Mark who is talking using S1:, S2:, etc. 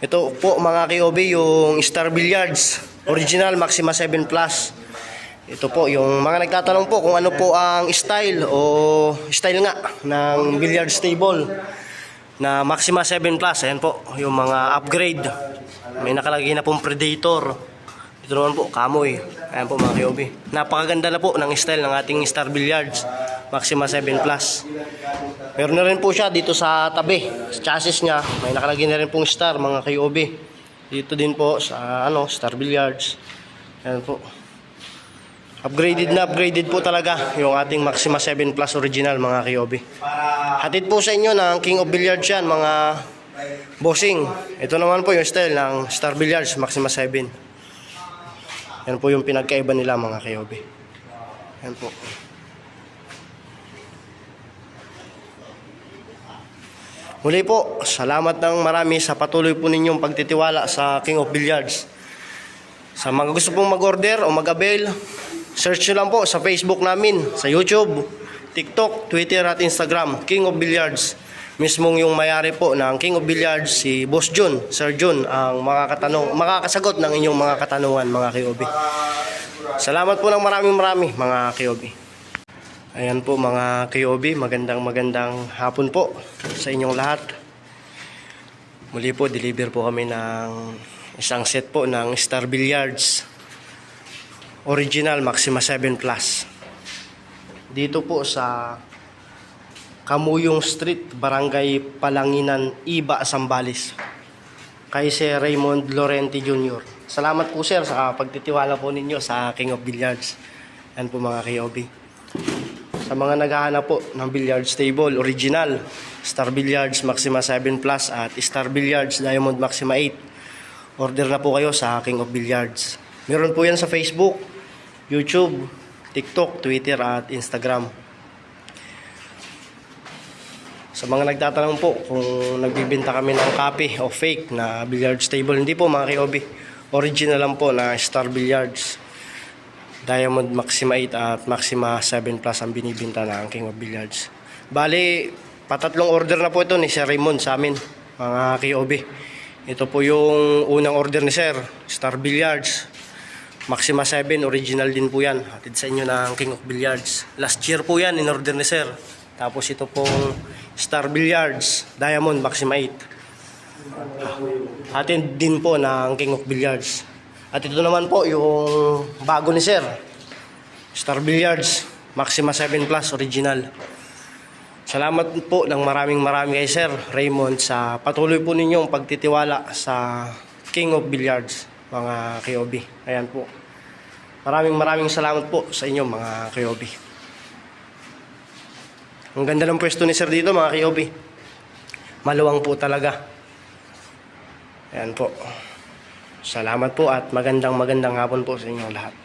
S1: Ito po mga KOB, yung Star Billiards Original Maxima 7 Plus. Ito po yung mga nagtatanong po kung ano po ang style o style nga ng billiards table na Maxima 7 Plus. Ayan po yung mga upgrade. May nakalagay na pong Predator. Ito naman po Kamoy. Ayan po mga KOB. Napakaganda na po ng style ng ating Star Billiards Maxima 7 Plus. Meron na rin po siya dito sa tabi, sa chassis niya. May nakalagay na rin pong star mga KOB. Dito din po sa Star Billiards. Ayan po. Upgraded po talaga yung ating Maxima 7 Plus original mga KOB. Hatid po sa inyo ng King of Billiards yan mga bossing. Ito naman po yung style ng Star Billiards Maxima 7. Yan po yung pinagkaiba nila mga KOB. Yan po. Muli po, salamat ng marami sa patuloy po ninyong pagtitiwala sa King of Billiards. Sa mga gusto pong mag-order o mag-avail, search nyo lang po sa Facebook namin, sa YouTube, TikTok, Twitter at Instagram, King of Billiards. Mismong yung mayari po ng King of Billiards, si Boss Jun, Sir Jun, ang makakasagot ng inyong mga katanungan mga KOB. Salamat po ng maraming mga KOB. Ayan po mga KOB, magandang hapon po sa inyong lahat. Muli po, deliver po kami ng isang set po ng Star Billiards Original Maxima 7 Plus. Dito po sa Kamuyong Street, Barangay Palanginan, Iba, Zambales. Kay Sir Raymond Lorente Jr. Salamat po sir sa pagtitiwala po ninyo sa King of Billiards. Ayan po mga KOB. Sa mga naghahanap po ng billiards table, original, Star Billiards Maxima 7 Plus at Star Billiards Diamond Maxima 8. Order na po kayo sa King of Billiards. Meron po yan sa Facebook, YouTube, TikTok, Twitter at Instagram. Sa mga nagtatanong po kung nagbibenta kami ng copy o fake na billiards table, hindi po mga KOB. Original lang po na Star Billiards Diamond Maxima 8 at Maxima 7 Plus ang binibinta ng King of Billiards. Bali, patatlong order na po ito ni Sir Raymond sa amin, mga KOB. Ito po yung unang order ni Sir, Star Billiards Maxima 7, original din po yan. Hatid sa inyo ng King of Billiards. Last year po yan, in-order ni Sir. Tapos ito pong Star Billiards Diamond Maxima 8. Hatid din po ng King of Billiards. At ito naman po yung bago ni Sir, Star Billiards Maxima 7 Plus original. Salamat po ng maraming kay Sir Raymond sa patuloy po ninyong pagtitiwala sa King of Billiards mga KOB. Ayan po. Maraming salamat po sa inyo mga KOB. Ang ganda ng pwesto ni Sir dito mga KOB. Maluwang po talaga. Ayan po. Salamat po at magandang hapon po sa inyong lahat.